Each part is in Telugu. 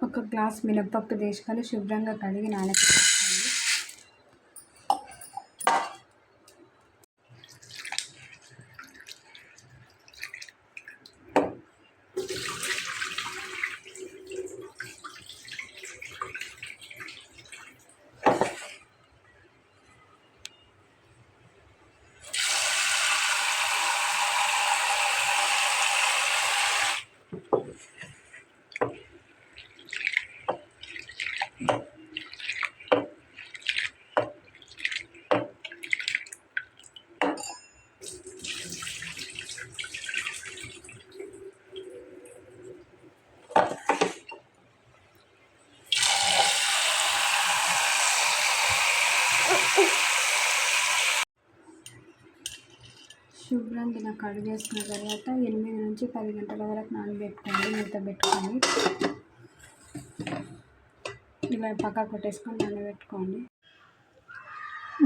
ఒక గ్లాస్ మినపప్పు తీసుకొని శుభ్రంగా కడిగి నానబెట్టుకోండి. శుభ్రంగా ఇలా కడిగేసుకున్న తర్వాత 8 నుంచి 10 గంటల వరకు నానబెట్టుకోండి. మూత పెట్టుకొని ఇలా పక్కకు పెట్టేసుకొని నానబెట్టుకోండి.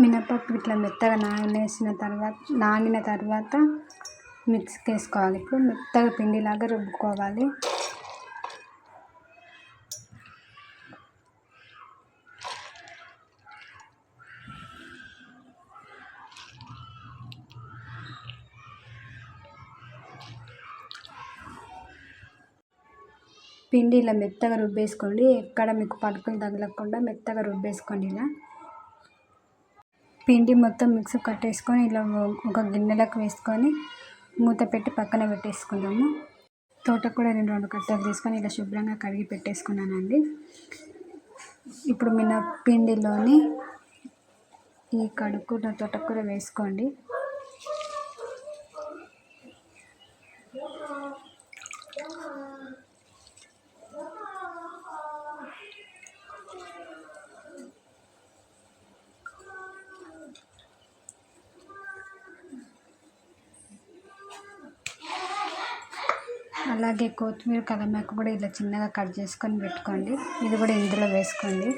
మినపప్పు ఇట్లా మెత్తగా నానిన తర్వాత మిక్సీకి వేసుకోవాలి. ఇప్పుడు మెత్తగా పిండిలాగా రుబ్బుకోవాలి. పిండి ఇలా మెత్తగా రుబ్బేసుకోండి. ఎక్కడ మీకు పలుకులు తగలకుండా మెత్తగా రుబ్బేసుకోండి. ఇలా పిండి మొత్తం మిక్సీ కట్టేసుకొని ఇలా ఒక గిన్నెలకు వేసుకొని మూత పెట్టి పక్కన పెట్టేసుకుందాము. తోటకూర 2 కట్టలు తీసుకొని ఇలా శుభ్రంగా కడిగి పెట్టేసుకున్నానండి. ఇప్పుడు మినప్పిండిలోని ఈ కడుక్కున్న తోటకూర వేసుకోండి. అలాగే కొత్తిమీర కరివేపాకు కూడా ఇలా చిన్నగా కట్ చేసుకొని పెట్టుకోండి. ఇది కూడా ఇందులో వేసుకోండి.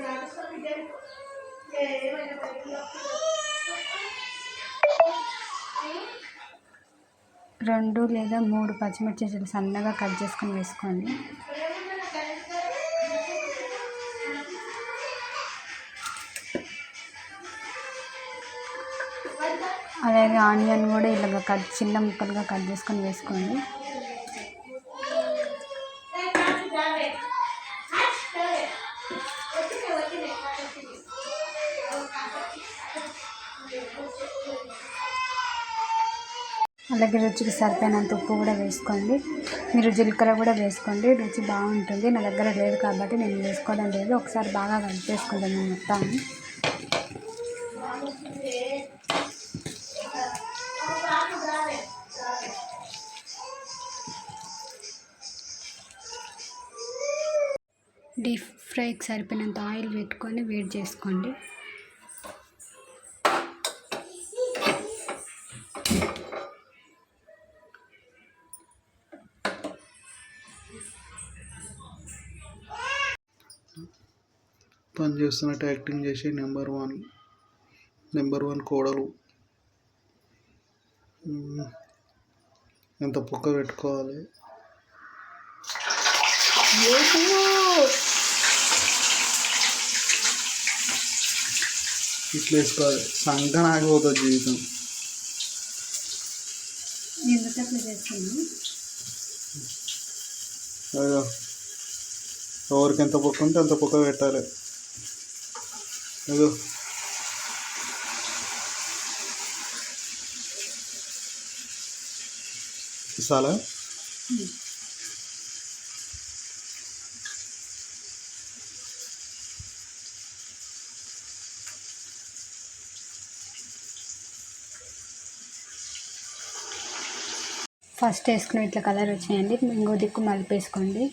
రెండు లేదా 3 పచ్చిమిర్చి సన్నగా కట్ చేసుకొని వేసుకోండి. అలాగే ఆనియన్ కూడా ఇలా చిన్న ముక్కలుగా కట్ చేసుకొని వేసుకోండి. అలాగే రుచికి సరిపోయినంత ఉప్పు కూడా వేసుకోండి. మీరు జీలకర్ర కూడా వేసుకోండి, రుచి బాగుంటుంది. నా దగ్గర లేదు కాబట్టి నేను వేసుకోవడం లేదు. ఒకసారి బాగా కలిపేసుకుంటాను మొత్తాన్ని. డీప్ ఫ్రైకి సరిపోయినంత ఆయిల్ పెట్టుకొని వేడి చేసుకోండి. పని చేస్తున్నట్టు యాక్టింగ్ చేసి నెంబర్ వన్ కోడలు ఎంత పొక్క పెట్టుకోవాలి. ఇట్లా వేసుకోవాలి. సంకన ఆగిపోతుంది జీవితం. ఎవరికి ఎంత పొక్క ఉంటే అంత పొక్క పెట్టాలి. అదో చాలా ఫస్ట్ వేసుకుని ఇట్లా కలర్ వచ్చాయండి. ఇంకో దిక్కు మలిపేసుకోండి.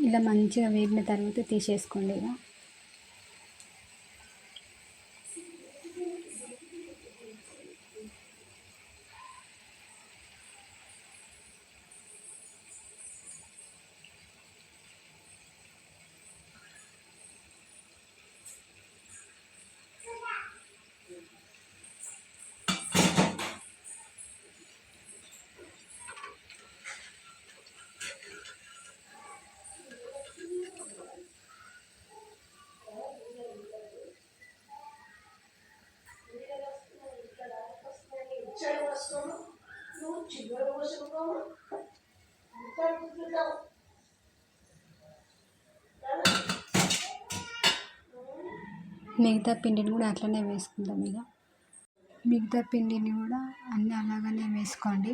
ఇలా మంచిగా వేగిన తర్వాత తీసేసుకోండి. ఇలా మిగతా పిండిని కూడా అట్లనే వేసుకుందాం. ఇక మిగతా పిండిని కూడా అన్నీ అలాగనే వేసుకోండి.